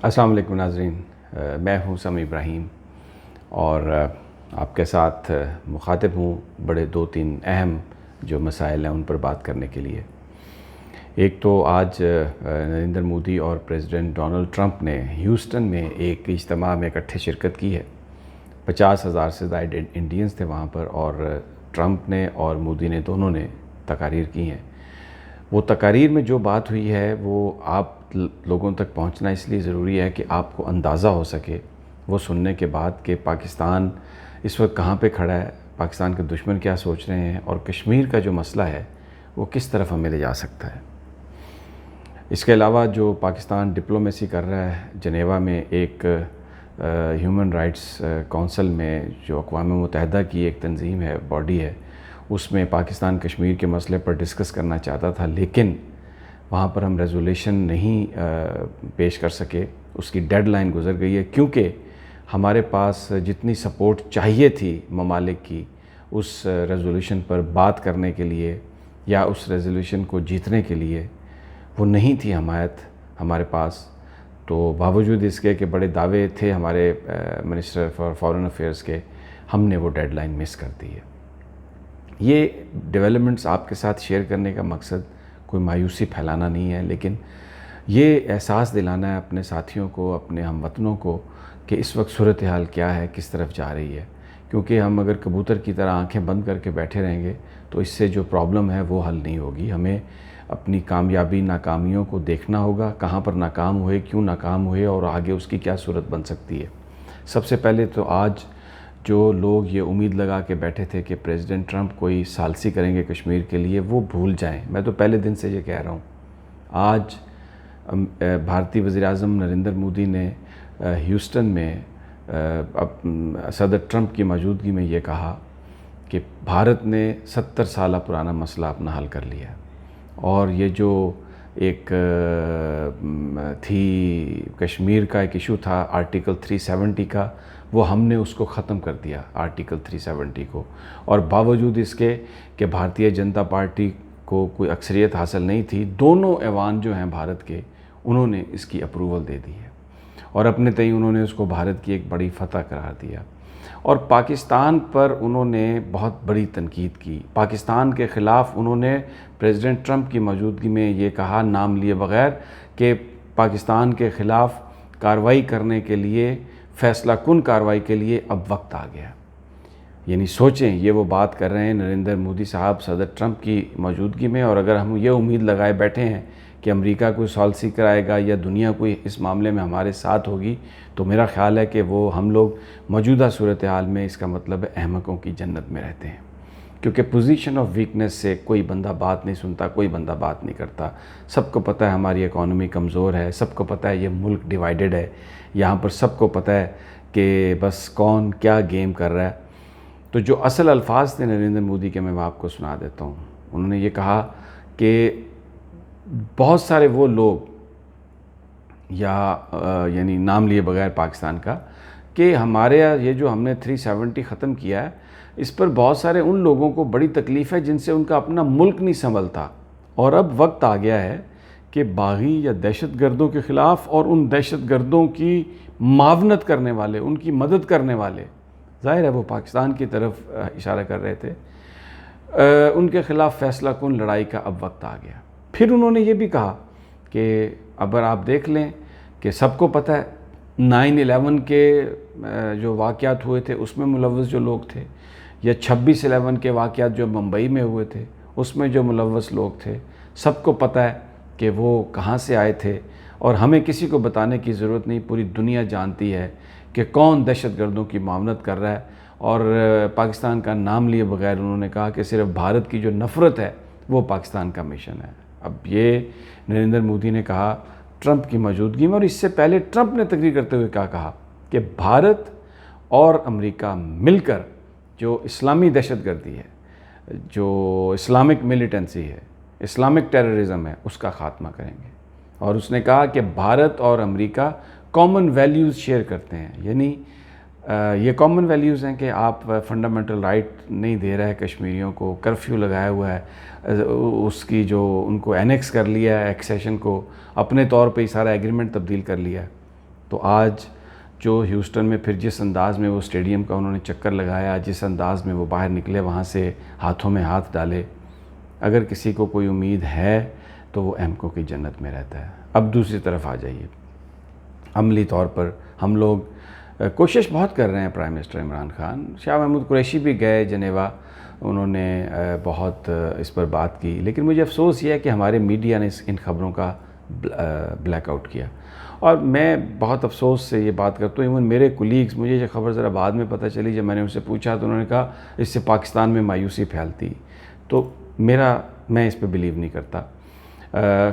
السلام علیکم ناظرین، میں ہوں سمیع ابراہیم اور آپ کے ساتھ مخاطب ہوں بڑے دو تین اہم جو مسائل ہیں ان پر بات کرنے کے لیے۔ ایک تو آج نریندر مودی اور پریزیڈنٹ ڈونلڈ ٹرمپ نے ہیوسٹن میں ایک اجتماع میں اکٹھے شرکت کی ہے۔ 50,000 سے زائد انڈینز تھے وہاں پر، اور ٹرمپ نے اور مودی نے دونوں نے تقاریر کی ہیں۔ وہ تقاریر میں جو بات ہوئی ہے وہ آپ لوگوں تک پہنچنا اس لیے ضروری ہے کہ آپ کو اندازہ ہو سکے وہ سننے کے بعد کہ پاکستان اس وقت کہاں پہ کھڑا ہے، پاکستان کے دشمن کیا سوچ رہے ہیں، اور کشمیر کا جو مسئلہ ہے وہ کس طرف ہمیں لے جا سکتا ہے۔ اس کے علاوہ جو پاکستان ڈپلومیسی کر رہا ہے جنیوا میں، ایک ہیومن رائٹس کونسل میں جو اقوام متحدہ کی ایک تنظیم ہے، باڈی ہے، اس میں پاکستان کشمیر کے مسئلے پر ڈسکس کرنا چاہتا تھا، لیکن وہاں پر ہم ریزولیشن نہیں پیش کر سکے۔ اس کی ڈیڈ لائن گزر گئی ہے، کیونکہ ہمارے پاس جتنی سپورٹ چاہیے تھی ممالک کی اس ریزولیشن پر بات کرنے کے لیے یا اس ریزولیشن کو جیتنے کے لیے، وہ نہیں تھی حمایت ہمارے پاس۔ تو باوجود اس کے کہ بڑے دعوے تھے ہمارے منسٹر فار فارن افیئرز کے، ہم نے وہ ڈیڈ لائن مس کر دی ہے۔ یہ ڈیولپمنٹس آپ کے ساتھ شیئر کرنے کا مقصد کوئی مایوسی پھیلانا نہیں ہے، لیکن یہ احساس دلانا ہے اپنے ساتھیوں کو، اپنے ہم وطنوں کو، کہ اس وقت صورتحال کیا ہے، کس طرف جا رہی ہے۔ کیونکہ ہم اگر کبوتر کی طرح آنکھیں بند کر کے بیٹھے رہیں گے تو اس سے جو پرابلم ہے وہ حل نہیں ہوگی۔ ہمیں اپنی کامیابی ناکامیوں کو دیکھنا ہوگا، کہاں پر ناکام ہوئے، کیوں ناکام ہوئے، اور آگے اس کی کیا صورت بن سکتی ہے۔ سب سے پہلے تو آج جو لوگ یہ امید لگا کے بیٹھے تھے کہ پریزیڈنٹ ٹرمپ کوئی ثالثی کریں گے کشمیر کے لیے، وہ بھول جائیں۔ میں تو پہلے دن سے یہ کہہ رہا ہوں۔ آج بھارتی وزیر اعظم نریندر مودی نے ہیوسٹن میں صدر ٹرمپ کی موجودگی میں یہ کہا کہ بھارت نے 70 سالہ پرانا مسئلہ اپنا حل کر لیا، اور یہ جو ایک تھی کشمیر کا ایک ایشو تھا آرٹیکل 370 کا، وہ ہم نے اس کو ختم کر دیا آرٹیکل 370 کو، اور باوجود اس کے کہ بھارتیہ جنتا پارٹی کو کوئی اکثریت حاصل نہیں تھی، دونوں ایوان جو ہیں بھارت کے، انہوں نے اس کی اپروول دے دی ہے، اور اپنے تئیں انہوں نے اس کو بھارت کی ایک بڑی فتح قرار دیا۔ اور پاکستان پر انہوں نے بہت بڑی تنقید کی۔ پاکستان کے خلاف انہوں نے پریزیڈنٹ ٹرمپ کی موجودگی میں یہ کہا نام لیے بغیر کہ پاکستان کے خلاف کارروائی کرنے کے لیے، فیصلہ کن کارروائی کے لیے اب وقت آ گیا۔ یعنی سوچیں، یہ وہ بات کر رہے ہیں نریندر مودی صاحب صدر ٹرمپ کی موجودگی میں، اور اگر ہم یہ امید لگائے بیٹھے ہیں کہ امریکہ کوئی ثالثی کرائے گا یا دنیا کوئی اس معاملے میں ہمارے ساتھ ہوگی، تو میرا خیال ہے کہ وہ ہم لوگ موجودہ صورتحال میں، اس کا مطلب ہے احمقوں کی جنت میں رہتے ہیں، کیونکہ پوزیشن آف ویکنس سے کوئی بندہ بات نہیں سنتا، کوئی بندہ بات نہیں کرتا۔ سب کو پتہ ہے ہماری اکانومی کمزور ہے، سب کو پتہ ہے یہ ملک ڈیوائیڈڈ ہے، یہاں پر سب کو پتہ ہے کہ بس کون کیا گیم کر رہا ہے۔ تو جو اصل الفاظ تھے نریندر مودی کے، میں آپ کو سنا دیتا ہوں۔ انہوں نے یہ کہا کہ بہت سارے وہ لوگ، یعنی نام لیے بغیر پاکستان کا، کہ ہمارے یہ جو ہم نے 370 ختم کیا ہے، اس پر بہت سارے ان لوگوں کو بڑی تکلیف ہے جن سے ان کا اپنا ملک نہیں سنبھلتا، اور اب وقت آ گیا ہے کہ باغی یا دہشت گردوں کے خلاف، اور ان دہشت گردوں کی معاونت کرنے والے، ان کی مدد کرنے والے، ظاہر ہے وہ پاکستان کی طرف اشارہ کر رہے تھے، ان کے خلاف فیصلہ کن لڑائی کا اب وقت آ گیا۔ پھر انہوں نے یہ بھی کہا کہ اگر آپ دیکھ لیں کہ سب کو پتہ ہے 9/11 کے جو واقعات ہوئے تھے اس میں ملوث جو لوگ تھے، یا 26/11 کے واقعات جو ممبئی میں ہوئے تھے اس میں جو ملوث لوگ تھے، سب کو پتہ ہے کہ وہ کہاں سے آئے تھے، اور ہمیں کسی کو بتانے کی ضرورت نہیں، پوری دنیا جانتی ہے کہ کون دہشت گردوں کی معاونت کر رہا ہے۔ اور پاکستان کا نام لیے بغیر انہوں نے کہا کہ صرف بھارت کی جو نفرت ہے وہ پاکستان کا مشن ہے۔ اب یہ نریندر مودی نے کہا ٹرمپ کی موجودگی میں، اور اس سے پہلے ٹرمپ نے تقریر کرتے ہوئے کیا کہا کہ بھارت اور امریکہ مل کر جو اسلامی دہشت گردی ہے، جو اسلامک ملیٹنسی ہے، اسلامک ٹیررزم ہے، اس کا خاتمہ کریں گے۔ اور اس نے کہا کہ بھارت اور امریکہ کامن ویلیوز شیئر کرتے ہیں، یعنی یہ کامن ویلیوز ہیں کہ آپ فنڈامنٹل رائٹ نہیں دے رہے کشمیریوں کو، کرفیو لگایا ہوا ہے، اس کی جو ان کو اینیکس کر لیا ہے، ایکسیشن کو اپنے طور پہ ہی سارا ایگریمنٹ تبدیل کر لیا ہے۔ تو آج جو ہیوسٹن میں پھر جس انداز میں وہ اسٹیڈیم کا انہوں نے چکر لگایا، جس انداز میں وہ باہر نکلے وہاں سے ہاتھوں میں ہاتھ ڈالے، اگر کسی کو کوئی امید ہے تو وہ احمقوں کی جنت میں رہتا ہے۔ اب دوسری طرف آ جائیے، عملی طور پر ہم لوگ کوشش بہت کر رہے ہیں۔ پرائم منسٹر عمران خان، شاہ محمود قریشی بھی گئے جنیوا، انہوں نے بہت اس پر بات کی، لیکن مجھے افسوس یہ ہے کہ ہمارے میڈیا نے ان خبروں کا بلیک آؤٹ کیا، اور میں بہت افسوس سے یہ بات کرتا ہوں۔ ایون میرے کولیگز، مجھے یہ خبر ذرا بعد میں پتہ چلی، جب میں نے ان سے پوچھا تو انہوں نے کہا اس سے پاکستان میں مایوسی پھیلتی، تو میں اس پہ بلیو نہیں کرتا۔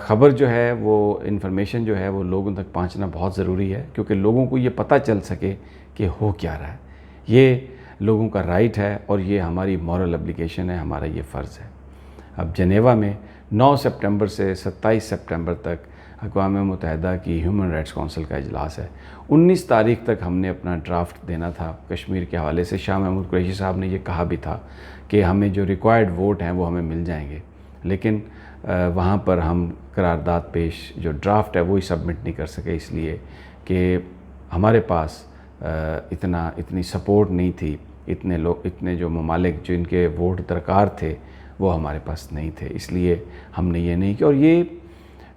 خبر جو ہے وہ انفارمیشن جو ہے وہ لوگوں تک پہنچنا بہت ضروری ہے، کیونکہ لوگوں کو یہ پتہ چل سکے کہ ہو کیا رہا ہے۔ یہ لوگوں کا رائٹ ہے اور یہ ہماری مورل ابلیگیشن ہے، ہمارا یہ فرض ہے۔ اب جنیوا میں 9 سپٹمبر سے 27 سپٹمبر تک اقوام متحدہ کی ہیومن رائٹس کونسل کا اجلاس ہے۔ 19 تاریخ تک ہم نے اپنا ڈرافٹ دینا تھا کشمیر کے حوالے سے۔ شاہ محمود قریشی صاحب نے یہ کہا بھی تھا کہ ہمیں جو ریکوائرڈ ووٹ ہیں وہ ہمیں مل جائیں گے، لیکن وہاں پر ہم قرارداد پیش جو ڈرافٹ ہے وہی سبمٹ نہیں کر سکے، اس لیے کہ ہمارے پاس اتنی سپورٹ نہیں تھی، اتنے جو ممالک جن کے ووٹ درکار تھے وہ ہمارے پاس نہیں تھے، اس لیے ہم نے یہ نہیں کیا۔ اور یہ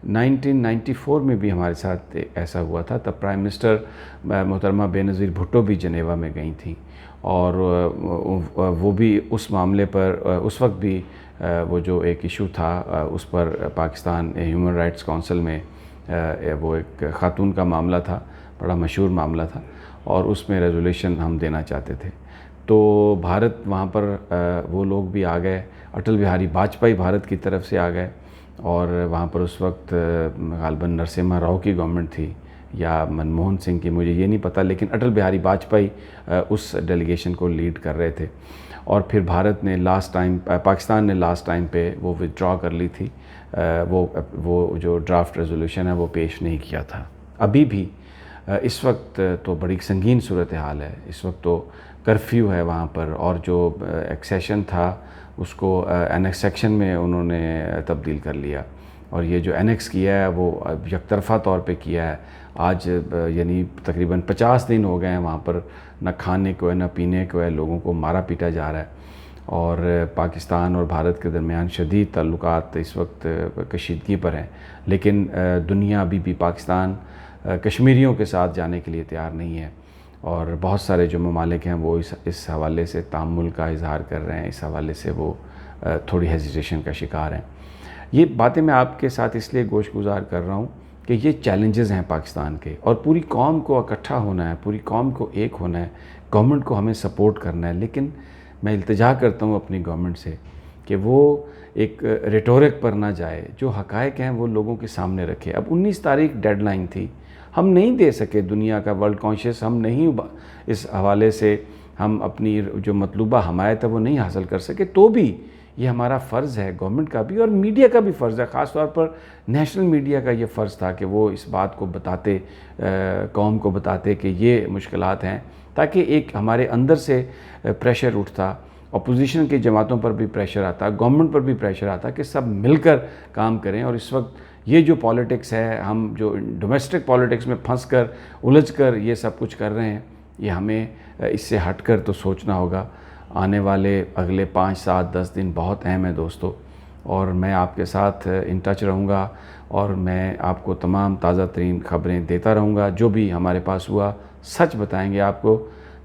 1994 میں بھی ہمارے ساتھ ایسا ہوا تھا، تب پرائم منسٹر محترمہ بے نظیر بھٹو بھی جنیوا میں گئی تھیں، اور وہ بھی اس معاملے پر اس وقت بھی وہ جو ایک ایشو تھا اس پر پاکستان ہیومن رائٹس کونسل میں وہ ایک خاتون کا معاملہ تھا، بڑا مشہور معاملہ تھا، اور اس میں ریزولیشن ہم دینا چاہتے تھے۔ تو بھارت وہاں پر وہ لوگ بھی آ گئے، اٹل بہاری واجپئی بھارت کی طرف سے آ گئے، اور وہاں پر اس وقت غالباً نرسمہا راؤ کی گورنمنٹ تھی یا منموہن سنگھ کی، مجھے یہ نہیں پتہ، لیکن اٹل بہاری واجپئی اس ڈیلیگیشن کو لیڈ کر رہے تھے، اور پھر پاکستان نے لاسٹ ٹائم پہ وہ ودرا کر لی تھی، وہ جو ڈرافٹ ریزولوشن ہے وہ پیش نہیں کیا تھا۔ ابھی بھی اس وقت تو بڑی سنگین صورتحال ہے، اس وقت تو کرفیو ہے وہاں پر، اور جو ایکسیشن تھا اس کو انیکسیکشن میں انہوں نے تبدیل کر لیا، اور یہ جو انیکس کیا ہے وہ یک طرفہ طور پہ کیا ہے۔ آج یعنی تقریباً 50 دن ہو گئے ہیں وہاں پر، نہ کھانے کو ہے نہ پینے کو ہے، لوگوں کو مارا پیٹا جا رہا ہے، اور پاکستان اور بھارت کے درمیان شدید تعلقات اس وقت کشیدگی پر ہیں، لیکن دنیا ابھی بھی پاکستان کشمیریوں کے ساتھ جانے کے لیے تیار نہیں ہے، اور بہت سارے جو ممالک ہیں وہ اس حوالے سے تعامل کا اظہار کر رہے ہیں، اس حوالے سے وہ تھوڑی ہیزیٹیشن کا شکار ہیں۔ یہ باتیں میں آپ کے ساتھ اس لیے گوش گزار کر رہا ہوں کہ یہ چیلنجز ہیں پاکستان کے، اور پوری قوم کو اکٹھا ہونا ہے، پوری قوم کو ایک ہونا ہے، گورنمنٹ کو ہمیں سپورٹ کرنا ہے، لیکن میں التجا کرتا ہوں اپنی گورنمنٹ سے کہ وہ ایک ریٹورک پر نہ جائے، جو حقائق ہیں وہ لوگوں کے سامنے رکھے۔ اب 19 تاریخ ڈیڈ لائن تھی، ہم نہیں دے سکے، دنیا کا ورلڈ کانشیس ہم نہیں، اس حوالے سے ہم اپنی جو مطلوبہ حمایت ہے وہ نہیں حاصل کر سکے، تو بھی یہ ہمارا فرض ہے، گورنمنٹ کا بھی اور میڈیا کا بھی فرض ہے، خاص طور پر نیشنل میڈیا کا یہ فرض تھا کہ وہ اس بات کو بتاتے، قوم کو بتاتے کہ یہ مشکلات ہیں، تاکہ ایک ہمارے اندر سے پریشر اٹھتا، اپوزیشن کی جماعتوں پر بھی پریشر آتا، گورنمنٹ پر بھی پریشر آتا کہ سب مل کر کام کریں۔ اور اس وقت یہ جو پالیٹکس ہے، ہم جو ڈومیسٹک پالیٹکس میں پھنس کر الجھ کر یہ سب کچھ کر رہے ہیں، یہ ہمیں اس سے ہٹ کر تو سوچنا ہوگا۔ آنے والے اگلے 5 7 10 دن بہت اہم ہیں دوستو، اور میں آپ کے ساتھ ان ٹچ رہوں گا، اور میں آپ کو تمام تازہ ترین خبریں دیتا رہوں گا، جو بھی ہمارے پاس ہوا سچ بتائیں گے آپ کو۔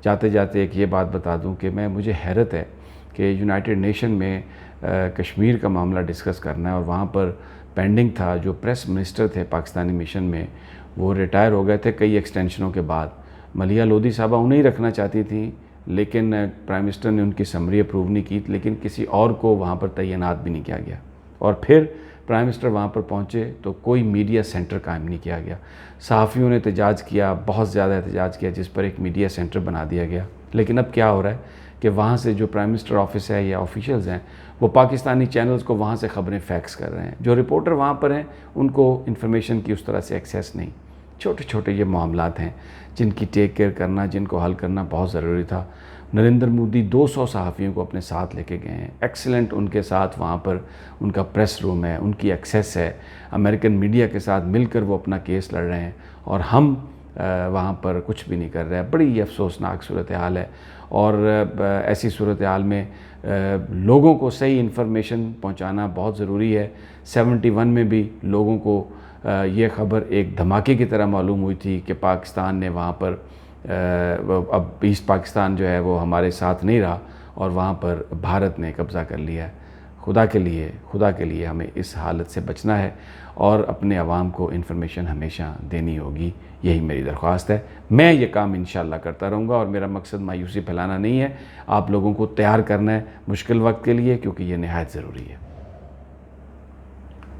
جاتے جاتے ایک یہ بات بتا دوں کہ مجھے حیرت ہے کہ یونائٹڈ نیشن میں کشمیر کا معاملہ ڈسکس کرنا ہے، اور وہاں پر پینڈنگ تھا، جو پریس منسٹر تھے پاکستانی مشن میں وہ ریٹائر ہو گئے تھے کئی ایکسٹینشنوں کے بعد۔ ملیحہ لودھی صاحبہ انہیں رکھنا چاہتی تھیں، لیکن پرائم منسٹر نے ان کی سمری اپروو نہیں کی، لیکن کسی اور کو وہاں پر تعینات بھی نہیں کیا گیا، اور پھر پرائم منسٹر وہاں پر پہنچے تو کوئی میڈیا سینٹر قائم نہیں کیا گیا۔ صحافیوں نے احتجاج کیا، بہت زیادہ احتجاج کیا، جس پر ایک میڈیا سینٹر بنا دیا گیا، لیکن اب کیا ہو رہا ہے کہ وہاں سے جو پرائم منسٹر آفس ہے یا آفیشلز ہیں وہ پاکستانی چینلز کو وہاں سے خبریں فیکس کر رہے ہیں، جو رپورٹر وہاں پر ہیں ان کو انفارمیشن کی اس طرح سے ایکسیس نہیں۔ چھوٹے چھوٹے یہ معاملات ہیں جن کی ٹیک کیئر کرنا، جن کو حل کرنا بہت ضروری تھا۔ نریندر مودی 200 صحافیوں کو اپنے ساتھ لے کے گئے ہیں، ایکسیلنٹ ان کے ساتھ وہاں پر ان کا پریس روم ہے، ان کی ایکسیس ہے، امریکن میڈیا کے ساتھ مل کر وہ اپنا کیس لڑ رہے ہیں، اور ہم وہاں پر کچھ بھی نہیں کر رہا ہے. بڑی افسوسناک صورتحال ہے, اور ایسی صورتحال میں لوگوں کو صحیح انفارمیشن پہنچانا بہت ضروری ہے. 71 میں بھی لوگوں کو یہ خبر ایک دھماکے کی طرح معلوم ہوئی تھی کہ پاکستان نے وہاں پر اب ایسٹ پاکستان جو ہے وہ ہمارے ساتھ نہیں رہا اور وہاں پر بھارت نے قبضہ کر لیا ہے. خدا کے لیے ہمیں اس حالت سے بچنا ہے اور اپنے عوام کو انفارمیشن ہمیشہ دینی ہوگی. یہی میری درخواست ہے. میں یہ کام انشاءاللہ کرتا رہوں گا, اور میرا مقصد مایوسی پھیلانا نہیں ہے, آپ لوگوں کو تیار کرنا ہے مشکل وقت کے لیے, کیونکہ یہ نہایت ضروری ہے.